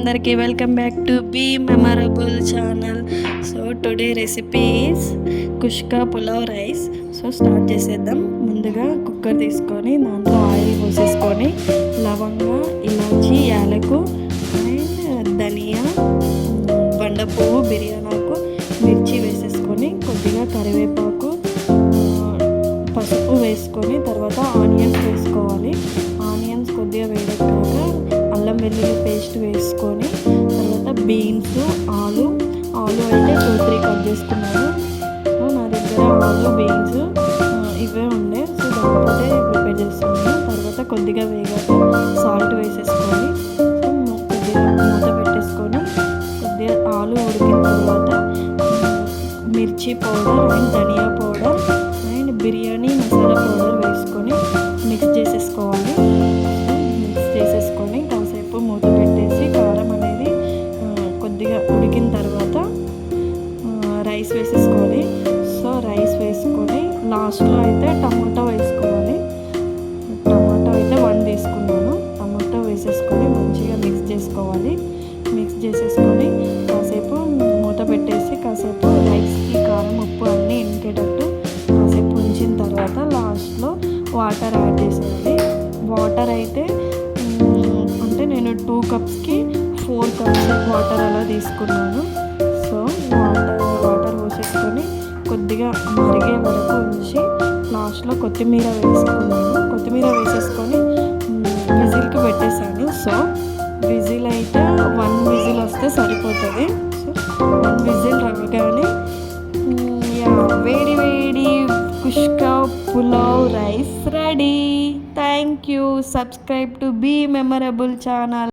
అందరికీ welcome back to be memorable channel. So today recipe is kushka pulao rice. So start చేసేద్దాం. ముందుగా cooker తీసుకొని దాంట్లో ఆయిల్ పోసేసుకొని లవంగ, ఇలాచి, యాలకు అండ్ ధనియా, బండ పువ్వు, బిర్యానాకు, మిర్చి వేసేసుకొని కొద్దిగా కరివేపాకు, పసుపు వేసుకొని తర్వాత ఆనియన్స్ వేసుకోవాలి. ఆనియన్స్ కొద్దిగా వేడెక్కాక అల్లం వెల్లుల్లి పేస్ట్ వేసుకొని తర్వాత బీన్స్, ఆలు అయితే 2-3 కట్ చేసుకున్నాను. సో నా దగ్గర ఆలు, బీన్స్ ఇవే ఉండే, సో దాంతో ప్రిపేర్ చేస్తున్నాను. తర్వాత కొద్దిగా వేగాక సాల్ట్ వేసేసుకొని కొద్దిగా మూత పెట్టేసుకొని కొద్దిగా ఆలు ఉడికిన తర్వాత మిర్చి పౌడర్ అండ్ ధనియా powder and biryani masala powder వేసుకొని మిక్స్ చేసేసుకోవాలి. మిక్స్ చేసేసుకొని కాసేపు మూత పెట్టేసి కారం అనేది కొద్దిగా ఉడికిన తర్వాత రైస్ వేసేసుకోవాలి. సో రైస్ వేసుకొని లాస్ట్లో అయితే టమాటో వేసుకోవాలి. టమాటో అయితే 1 తీసుకున్నాను. టమాటో వేసేసుకొని మంచిగా మిక్స్ చేసుకోవాలి. మిక్స్ చేసేసుకొని కాసేపు మూత పెట్టేసి కాసేపు రైస్కి కారం, ఉప్పు అన్నీ ఇంకేటట్టు కాసేపు ఉంచిన తర్వాత లాస్ట్లో వాటర్ యాడ్ చేసేయాలి. వాటర్ అయితే అంటే నేను 2 కప్స్కి 4 కప్స్ వాటర్ అలా తీసుకున్నాను. సో వాటర్ పోసేసుకొని కొద్దిగా మరిగే వరకు ఉంచి లాస్ట్లో కొత్తిమీర వేసుకున్నాను. కొత్తిమీర వేసేసుకొని విజిల్కి పెట్టేశాను. సో విజిల్ అయితే 1 విజిల్ వస్తే సరిపోతుంది. సో 1 విజిల్ రాగానే వేడి వేడి kushka pulao rice ready. Thank you. Subscribe to be memorable channel.